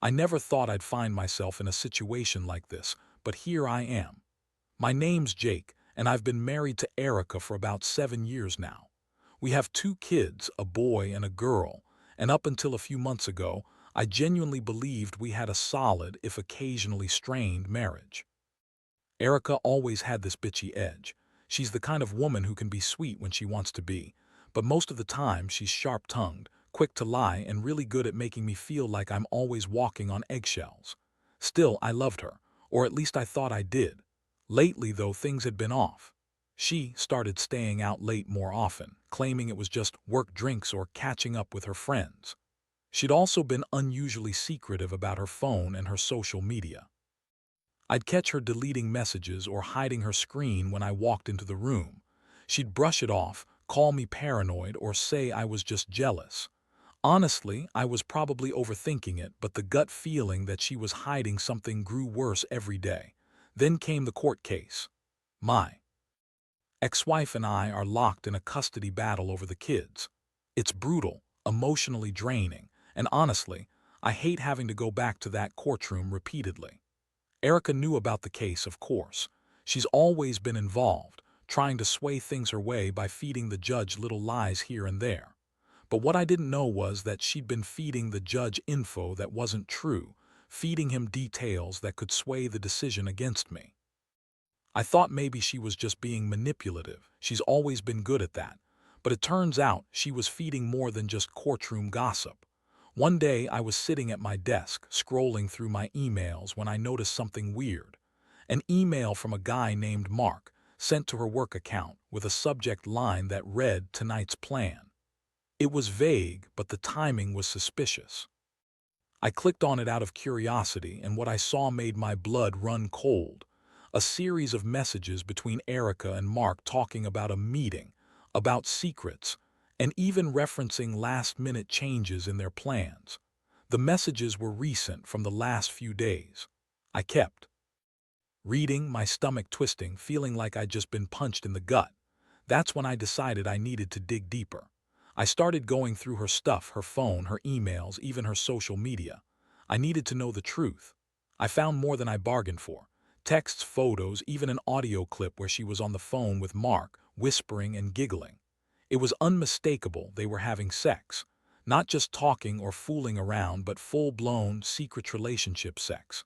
I never thought I'd find myself in a situation like this, but here I am. My name's Jake, and I've been married to Erica for about 7 years now. We have two kids, a boy and a girl, and up until a few months ago, I genuinely believed we had a solid, if occasionally strained, marriage. Erica always had this bitchy edge. She's the kind of woman who can be sweet when she wants to be, but most of the time she's sharp-tongued, quick to lie, and really good at making me feel like I'm always walking on eggshells. Still, I loved her, or at least I thought I did. Lately, though, things had been off. She started staying out late more often, claiming it was just work drinks or catching up with her friends. She'd also been unusually secretive about her phone and her social media. I'd catch her deleting messages or hiding her screen when I walked into the room. She'd brush it off, call me paranoid, or say I was just jealous. Honestly, I was probably overthinking it, but the gut feeling that she was hiding something grew worse every day. Then came the court case. My ex-wife and I are locked in a custody battle over the kids. It's brutal, emotionally draining, and honestly, I hate having to go back to that courtroom repeatedly. Erica knew about the case, of course. She's always been involved, trying to sway things her way by feeding the judge little lies here and there. But what I didn't know was that she'd been feeding the judge info that wasn't true, feeding him details that could sway the decision against me. I thought maybe she was just being manipulative. She's always been good at that. But it turns out she was feeding more than just courtroom gossip. One day I was sitting at my desk, scrolling through my emails when I noticed something weird. An email from a guy named Mark, sent to her work account, with a subject line that read, "Tonight's plan." It was vague, but the timing was suspicious. I clicked on it out of curiosity, and what I saw made my blood run cold. A series of messages between Erica and Mark talking about a meeting, about secrets, and even referencing last-minute changes in their plans. The messages were recent, from the last few days. I kept reading, my stomach twisting, feeling like I'd just been punched in the gut. That's when I decided I needed to dig deeper. I started going through her stuff, her phone, her emails, even her social media. I needed to know the truth. I found more than I bargained for. Texts, photos, even an audio clip where she was on the phone with Mark, whispering and giggling. It was unmistakable they were having sex. Not just talking or fooling around, but full-blown, secret relationship sex.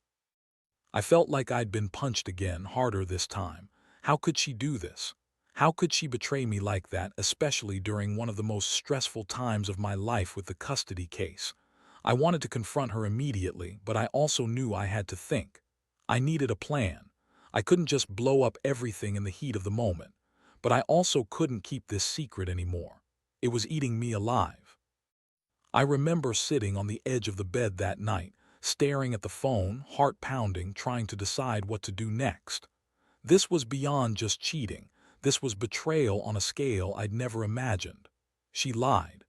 I felt like I'd been punched again, harder this time. How could she do this? How could she betray me like that, especially during one of the most stressful times of my life with the custody case? I wanted to confront her immediately, but I also knew I had to think. I needed a plan. I couldn't just blow up everything in the heat of the moment. But I also couldn't keep this secret anymore. It was eating me alive. I remember sitting on the edge of the bed that night, staring at the phone, heart pounding, trying to decide what to do next. This was beyond just cheating. This was betrayal on a scale I'd never imagined. She lied.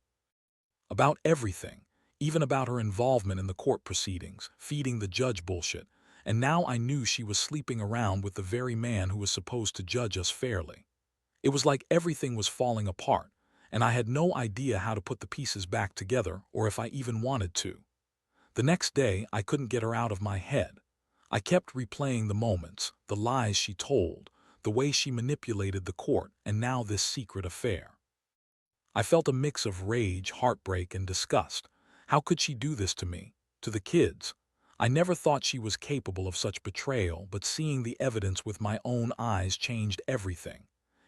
About everything, even about her involvement in the court proceedings, feeding the judge bullshit, and now I knew she was sleeping around with the very man who was supposed to judge us fairly. It was like everything was falling apart, and I had no idea how to put the pieces back together, or if I even wanted to. The next day, I couldn't get her out of my head. I kept replaying the moments, the lies she told, the way she manipulated the court, and now this secret affair. I felt a mix of rage, heartbreak, and disgust. How could she do this to me, to the kids? I never thought she was capable of such betrayal, but seeing the evidence with my own eyes changed everything.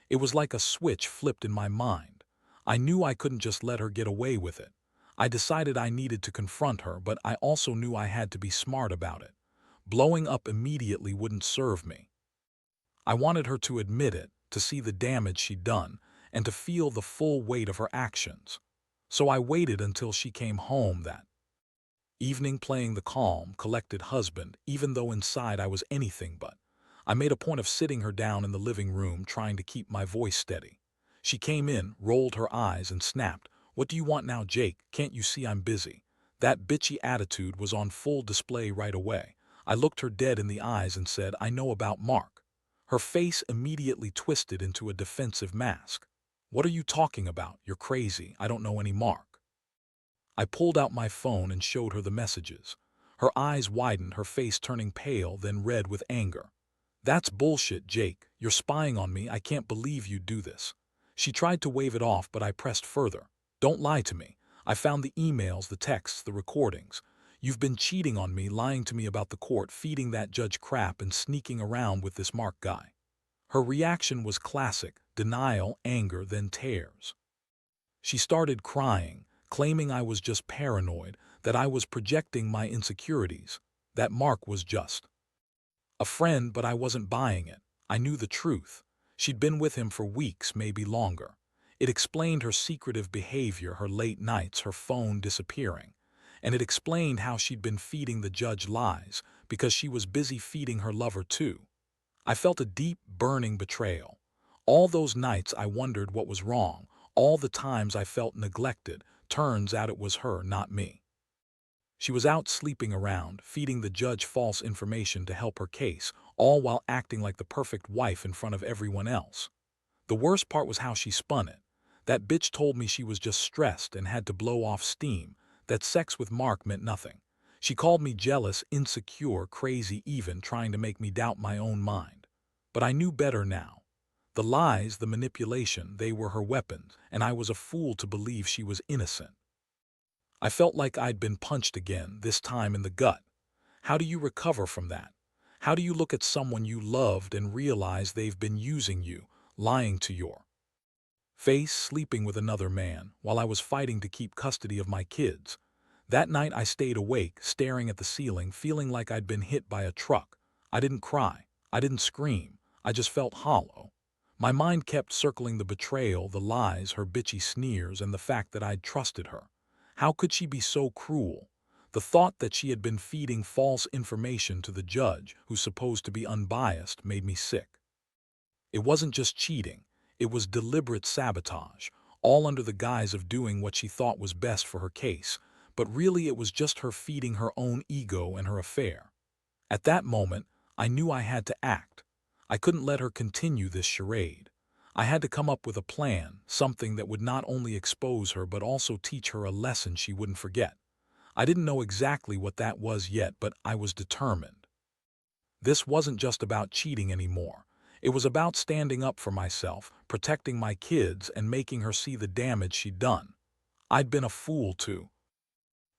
It was like a switch flipped in my mind. I knew I couldn't just let her get away with it. I decided I needed to confront her, but I also knew I had to be smart about it. Blowing up immediately wouldn't serve me. I wanted her to admit it, to see the damage she'd done, and to feel the full weight of her actions. So I waited until she came home that evening, playing the calm, collected husband, even though inside I was anything but. I made a point of sitting her down in the living room, trying to keep my voice steady. She came in, rolled her eyes, and snapped, "What do you want now, Jake? Can't you see I'm busy?" That bitchy attitude was on full display right away. I looked her dead in the eyes and said, "I know about Mark." Her face immediately twisted into a defensive mask. "What are you talking about? You're crazy. I don't know any Mark." I pulled out my phone and showed her the messages. Her eyes widened, her face turning pale, then red with anger. "That's bullshit, Jake. You're spying on me. I can't believe you'd do this." She tried to wave it off, but I pressed further. "Don't lie to me. I found the emails, the texts, the recordings. You've been cheating on me, lying to me about the court, feeding that judge crap, and sneaking around with this Mark guy." Her reaction was classic: denial, anger, then tears. She started crying, claiming I was just paranoid, that I was projecting my insecurities, that Mark was just a friend, but I wasn't buying it. I knew the truth. She'd been with him for weeks, maybe longer. It explained her secretive behavior, her late nights, her phone disappearing. And it explained how she'd been feeding the judge lies, because she was busy feeding her lover too. I felt a deep, burning betrayal. All those nights I wondered what was wrong, all the times I felt neglected. Turns out it was her, not me. She was out sleeping around, feeding the judge false information to help her case, all while acting like the perfect wife in front of everyone else. The worst part was how she spun it. That bitch told me she was just stressed and had to blow off steam, that sex with Mark meant nothing. She called me jealous, insecure, crazy, even trying to make me doubt my own mind. But I knew better now. The lies, the manipulation, they were her weapons, and I was a fool to believe she was innocent. I felt like I'd been punched again, this time in the gut. How do you recover from that? How do you look at someone you loved and realize they've been using you, lying to your face, sleeping with another man, while I was fighting to keep custody of my kids? That night I stayed awake, staring at the ceiling, feeling like I'd been hit by a truck. I didn't cry. I didn't scream. I just felt hollow. My mind kept circling the betrayal, the lies, her bitchy sneers, and the fact that I'd trusted her. How could she be so cruel? The thought that she had been feeding false information to the judge, who's supposed to be unbiased, made me sick. It wasn't just cheating. It was deliberate sabotage, all under the guise of doing what she thought was best for her case. But really it was just her feeding her own ego and her affair. At that moment, I knew I had to act. I couldn't let her continue this charade. I had to come up with a plan, something that would not only expose her but also teach her a lesson she wouldn't forget. I didn't know exactly what that was yet, but I was determined. This wasn't just about cheating anymore. It was about standing up for myself, protecting my kids, and making her see the damage she'd done. I'd been a fool to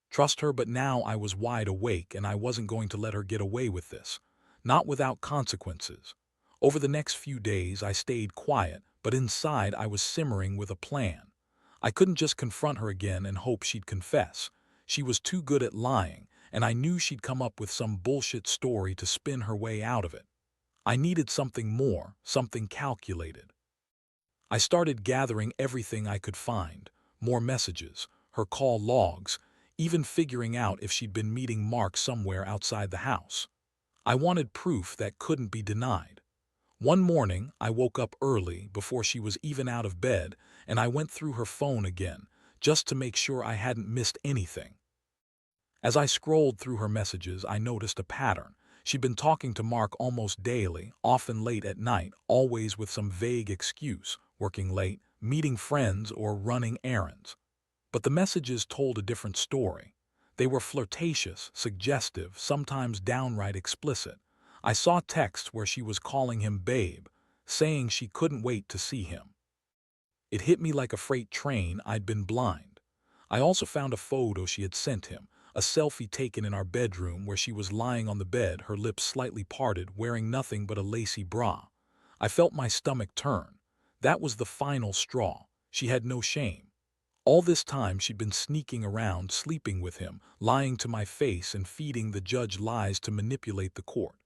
trust her, but now I was wide awake and I wasn't going to let her get away with this. Not without consequences. Over the next few days I stayed quiet, but inside I was simmering with a plan. I couldn't just confront her again and hope she'd confess. She was too good at lying, and I knew she'd come up with some bullshit story to spin her way out of it. I needed something more, something calculated. I started gathering everything I could find: more messages, her call logs, even figuring out if she'd been meeting Mark somewhere outside the house. I wanted proof that couldn't be denied. One morning, I woke up early, before she was even out of bed, and I went through her phone again, just to make sure I hadn't missed anything. As I scrolled through her messages, I noticed a pattern. She'd been talking to Mark almost daily, often late at night, always with some vague excuse: working late, meeting friends, or running errands. But the messages told a different story. They were flirtatious, suggestive, sometimes downright explicit. I saw texts where she was calling him babe, saying she couldn't wait to see him. It hit me like a freight train. I'd been blind. I also found a photo she had sent him, a selfie taken in our bedroom where she was lying on the bed, her lips slightly parted, wearing nothing but a lacy bra. I felt my stomach turn. That was the final straw. She had no shame. All this time she'd been sneaking around, sleeping with him, lying to my face, and feeding the judge lies to manipulate the court.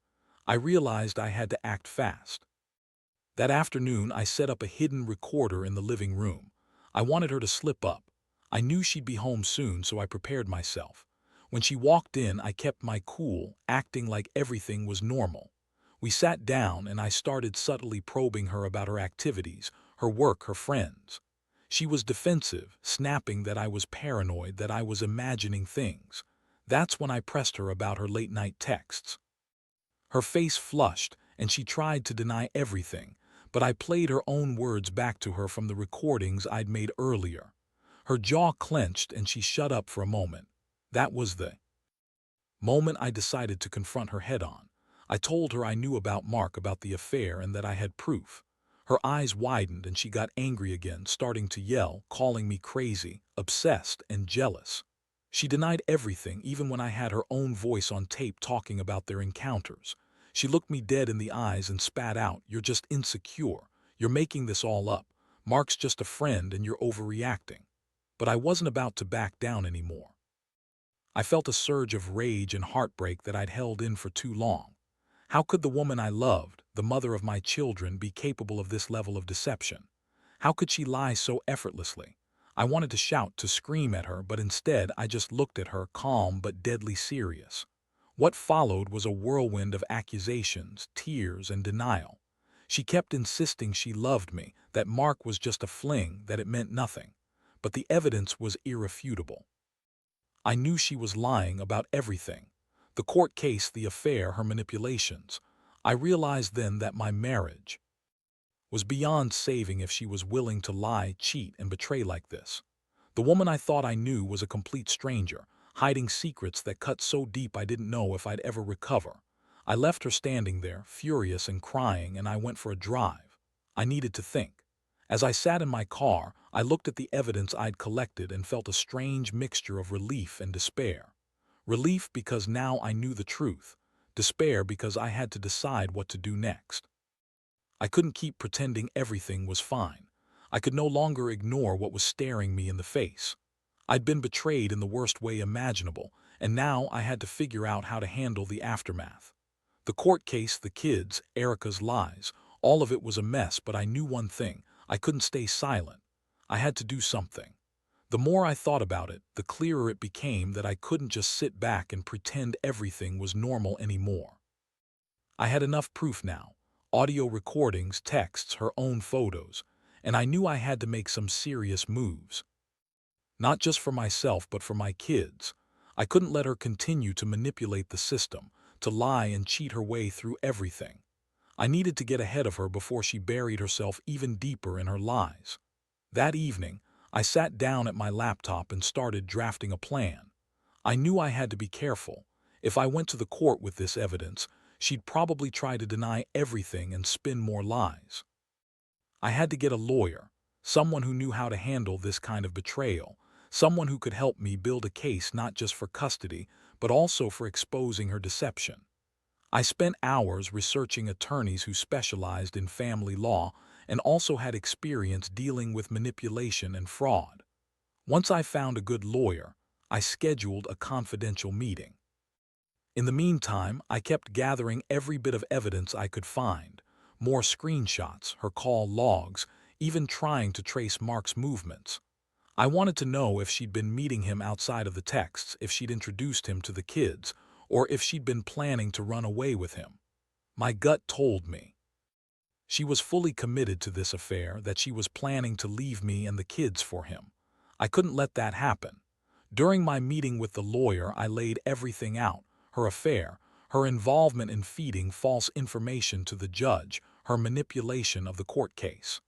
I realized I had to act fast. That afternoon I set up a hidden recorder in the living room. I wanted her to slip up. I knew she'd be home soon, so I prepared myself. When she walked in, I kept my cool, acting like everything was normal. We sat down and I started subtly probing her about her activities, her work, her friends. She was defensive, snapping that I was paranoid, that I was imagining things. That's when I pressed her about her late-night texts. Her face flushed, and she tried to deny everything, but I played her own words back to her from the recordings I'd made earlier. Her jaw clenched and she shut up for a moment. That was the Moment I decided to confront her head-on. I told her I knew about Mark, about the affair, and that I had proof. Her eyes widened and she got angry again, starting to yell, calling me crazy, obsessed, and jealous. She denied everything, even when I had her own voice on tape talking about their encounters. She looked me dead in the eyes and spat out, "You're just insecure. You're making this all up. Mark's just a friend and you're overreacting." But I wasn't about to back down anymore. I felt a surge of rage and heartbreak that I'd held in for too long. How could the woman I loved, the mother of my children, be capable of this level of deception? How could she lie so effortlessly? I wanted to shout, to scream at her, but instead I just looked at her, calm but deadly serious. What followed was a whirlwind of accusations, tears, and denial. She kept insisting she loved me, that Mark was just a fling, that it meant nothing. But the evidence was irrefutable. I knew she was lying about everything. The court case, the affair, her manipulations. I realized then that my marriage was beyond saving if she was willing to lie, cheat, and betray like this. The woman I thought I knew was a complete stranger, hiding secrets that cut so deep I didn't know if I'd ever recover. I left her standing there, furious and crying, and I went for a drive. I needed to think. As I sat in my car, I looked at the evidence I'd collected and felt a strange mixture of relief and despair. Relief because now I knew the truth. Despair because I had to decide what to do next. I couldn't keep pretending everything was fine. I could no longer ignore what was staring me in the face. I'd been betrayed in the worst way imaginable, and now I had to figure out how to handle the aftermath. The court case, the kids, Erica's lies, all of it was a mess, but I knew one thing: I couldn't stay silent. I had to do something. The more I thought about it, the clearer it became that I couldn't just sit back and pretend everything was normal anymore. I had enough proof now: audio recordings, texts, her own photos, and I knew I had to make some serious moves. Not just for myself, but for my kids. I couldn't let her continue to manipulate the system, to lie and cheat her way through everything. I needed to get ahead of her before she buried herself even deeper in her lies. That evening, I sat down at my laptop and started drafting a plan. I knew I had to be careful. If I went to the court with this evidence, she'd probably try to deny everything and spin more lies. I had to get a lawyer, someone who knew how to handle this kind of betrayal, someone who could help me build a case not just for custody, but also for exposing her deception. I spent hours researching attorneys who specialized in family law and also had experience dealing with manipulation and fraud. Once I found a good lawyer, I scheduled a confidential meeting. In the meantime, I kept gathering every bit of evidence I could find: more screenshots, her call logs, even trying to trace Mark's movements. I wanted to know if she'd been meeting him outside of the texts, if she'd introduced him to the kids, or if she'd been planning to run away with him. My gut told me she was fully committed to this affair, that she was planning to leave me and the kids for him. I couldn't let that happen. During my meeting with the lawyer, I laid everything out: her affair, her involvement in feeding false information to the judge, her manipulation of the court case.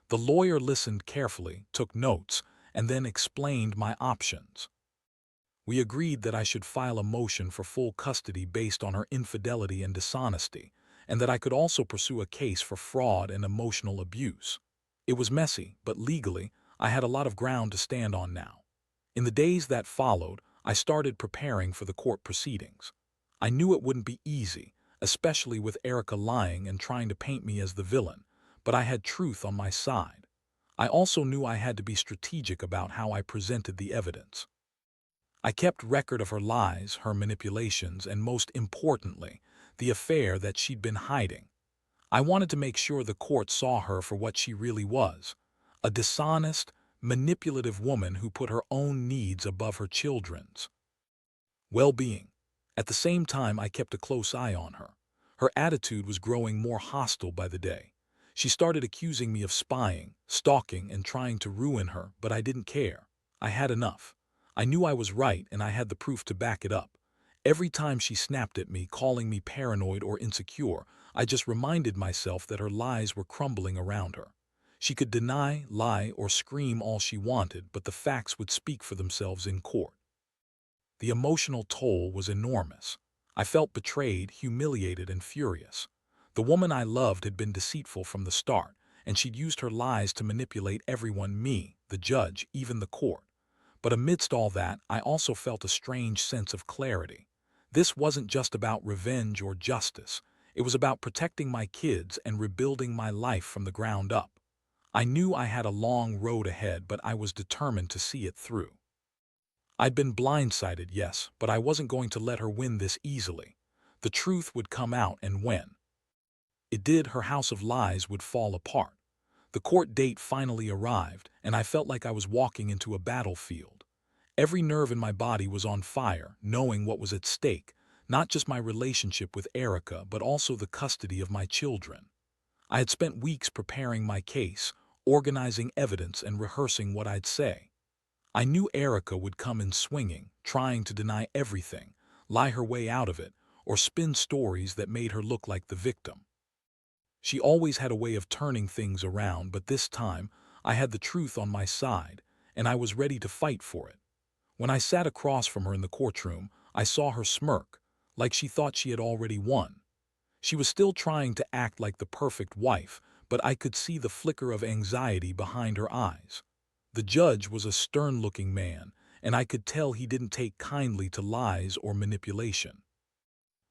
The lawyer listened carefully, took notes, and then explained my options. We agreed that I should file a motion for full custody based on her infidelity and dishonesty, and that I could also pursue a case for fraud and emotional abuse. It was messy, but legally, I had a lot of ground to stand on now. In the days that followed, I started preparing for the court proceedings. I knew it wouldn't be easy, especially with Erica lying and trying to paint me as the villain, but I had truth on my side. I also knew I had to be strategic about how I presented the evidence. I kept record of her lies, her manipulations, and most importantly, the affair that she'd been hiding. I wanted to make sure the court saw her for what she really was: a dishonest, manipulative woman who put her own needs above her children's well-being. At the same time, I kept a close eye on her. Her attitude was growing more hostile by the day. She started accusing me of spying, stalking, and trying to ruin her, but I didn't care. I had enough. I knew I was right, and I had the proof to back it up. Every time she snapped at me, calling me paranoid or insecure, I just reminded myself that her lies were crumbling around her. She could deny, lie, or scream all she wanted, but the facts would speak for themselves in court. The emotional toll was enormous. I felt betrayed, humiliated, and furious. The woman I loved had been deceitful from the start, and she'd used her lies to manipulate everyone, me, the judge, even the court. But amidst all that, I also felt a strange sense of clarity. This wasn't just about revenge or justice. It was about protecting my kids and rebuilding my life from the ground up. I knew I had a long road ahead, but I was determined to see it through. I'd been blindsided, yes, but I wasn't going to let her win this easily. The truth would come out, and when it did, her house of lies would fall apart. The court date finally arrived, and I felt like I was walking into a battlefield. Every nerve in my body was on fire, knowing what was at stake, not just my relationship with Erica, but also the custody of my children. I had spent weeks preparing my case, organizing evidence and rehearsing what I'd say. I knew Erica would come in swinging, trying to deny everything, lie her way out of it, or spin stories that made her look like the victim. She always had a way of turning things around, but this time I had the truth on my side, and I was ready to fight for it. When I sat across from her in the courtroom, I saw her smirk, like she thought she had already won. She was still trying to act like the perfect wife, but I could see the flicker of anxiety behind her eyes. The judge was a stern-looking man, and I could tell he didn't take kindly to lies or manipulation.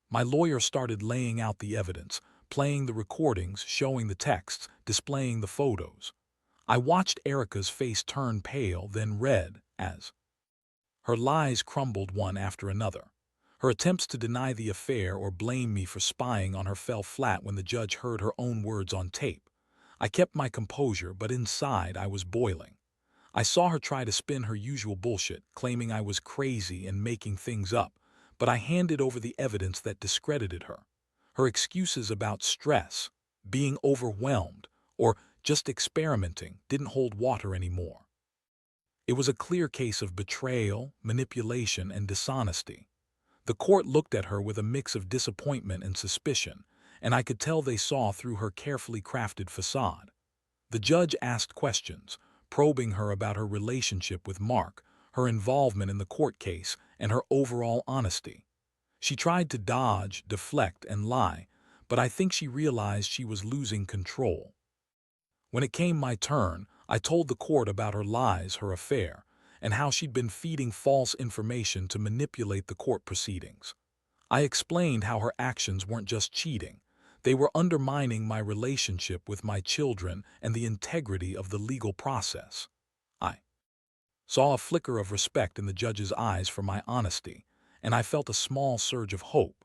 My lawyer started laying out the evidence, playing the recordings, showing the texts, displaying the photos. I watched Erica's face turn pale, then red, as her lies crumbled one after another. Her attempts to deny the affair or blame me for spying on her fell flat when the judge heard her own words on tape. I kept my composure, but inside I was boiling. I saw her try to spin her usual bullshit, claiming I was crazy and making things up, but I handed over the evidence that discredited her. Her excuses about stress, being overwhelmed, or just experimenting didn't hold water anymore. It was a clear case of betrayal, manipulation, and dishonesty. The court looked at her with a mix of disappointment and suspicion, and I could tell they saw through her carefully crafted facade. The judge asked questions, probing her about her relationship with Mark, her involvement in the court case, and her overall honesty. She tried to dodge, deflect, and lie, but I think she realized she was losing control. When it came my turn, I told the court about her lies, her affair, and how she'd been feeding false information to manipulate the court proceedings. I explained how her actions weren't just cheating. They were undermining my relationship with my children and the integrity of the legal process. I saw a flicker of respect in the judge's eyes for my honesty, and I felt a small surge of hope.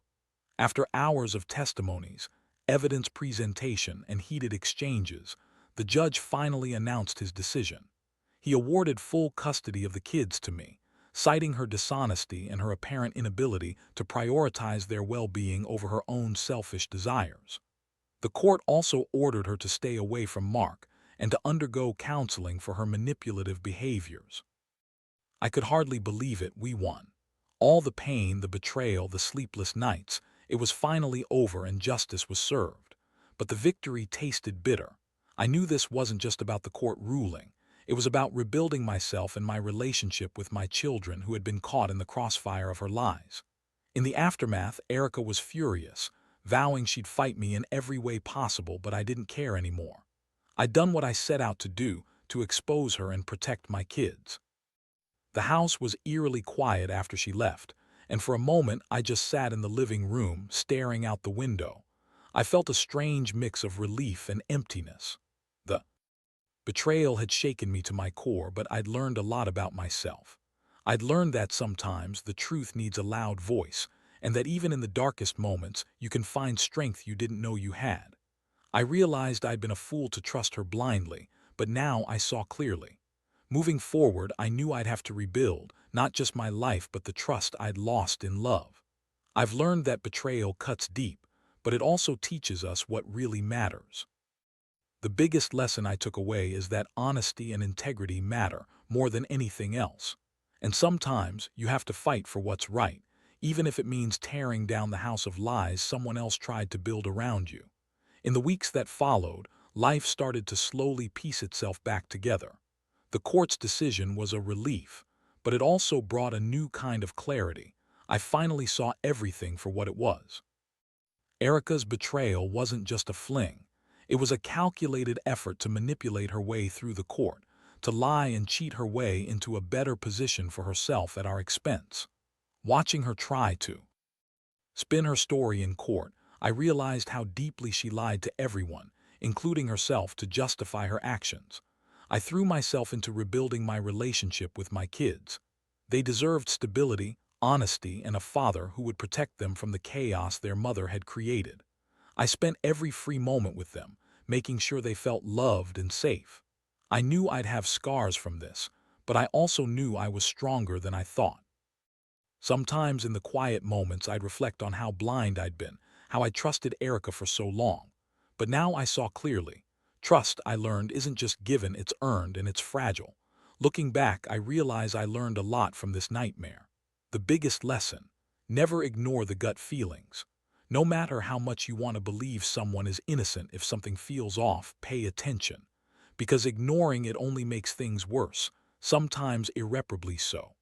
After hours of testimonies, evidence presentation, and heated exchanges, the judge finally announced his decision. He awarded full custody of the kids to me, citing her dishonesty and her apparent inability to prioritize their well-being over her own selfish desires. The court also ordered her to stay away from Mark and to undergo counseling for her manipulative behaviors. I could hardly believe it. We won. All the pain, the betrayal, the sleepless nights, it was finally over and justice was served. But the victory tasted bitter. I knew this wasn't just about the court ruling. It was about rebuilding myself and my relationship with my children who had been caught in the crossfire of her lies. In the aftermath, Erica was furious, vowing she'd fight me in every way possible, but I didn't care anymore. I'd done what I set out to do, to expose her and protect my kids. The house was eerily quiet after she left, and for a moment I just sat in the living room, staring out the window. I felt a strange mix of relief and emptiness. The betrayal had shaken me to my core, but I'd learned a lot about myself. I'd learned that sometimes the truth needs a loud voice, and that even in the darkest moments, you can find strength you didn't know you had. I realized I'd been a fool to trust her blindly, but now I saw clearly. Moving forward, I knew I'd have to rebuild, not just my life but the trust I'd lost in love. I've learned that betrayal cuts deep, but it also teaches us what really matters. The biggest lesson I took away is that honesty and integrity matter more than anything else. And sometimes you have to fight for what's right, even if it means tearing down the house of lies someone else tried to build around you. In the weeks that followed, life started to slowly piece itself back together. The court's decision was a relief, but it also brought a new kind of clarity. I finally saw everything for what it was. Erica's betrayal wasn't just a fling. It was a calculated effort to manipulate her way through the court, to lie and cheat her way into a better position for herself at our expense. Watching her try to spin her story in court, I realized how deeply she lied to everyone, including herself, to justify her actions. I threw myself into rebuilding my relationship with my kids. They deserved stability, honesty, and a father who would protect them from the chaos their mother had created. I spent every free moment with them, making sure they felt loved and safe. I knew I'd have scars from this, but I also knew I was stronger than I thought. Sometimes in the quiet moments I'd reflect on how blind I'd been, how I trusted Erica for so long. But now I saw clearly. Trust, I learned, isn't just given, it's earned, and it's fragile. Looking back, I realize I learned a lot from this nightmare. The biggest lesson: never ignore the gut feelings. No matter how much you want to believe someone is innocent, if something feels off, pay attention. Because ignoring it only makes things worse, sometimes irreparably so.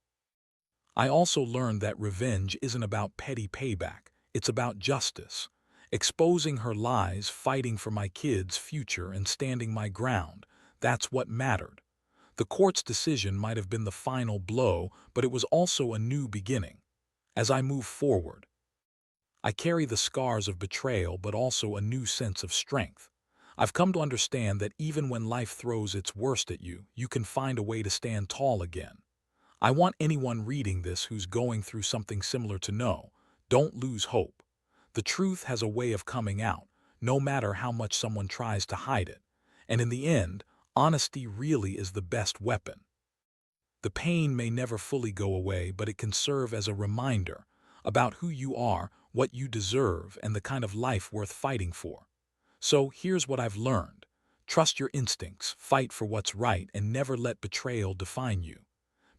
I also learned that revenge isn't about petty payback, it's about justice. Exposing her lies, fighting for my kids' future, and standing my ground, that's what mattered. The court's decision might have been the final blow, but it was also a new beginning. As I move forward, I carry the scars of betrayal, but also a new sense of strength. I've come to understand that even when life throws its worst at you, you can find a way to stand tall again. I want anyone reading this who's going through something similar to know: don't lose hope. The truth has a way of coming out, no matter how much someone tries to hide it. And in the end, honesty really is the best weapon. The pain may never fully go away, but it can serve as a reminder about who you are, what you deserve, and the kind of life worth fighting for. So here's what I've learned. Trust your instincts, fight for what's right, and never let betrayal define you.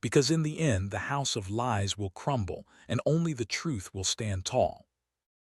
Because in the end, the house of lies will crumble, and only the truth will stand tall.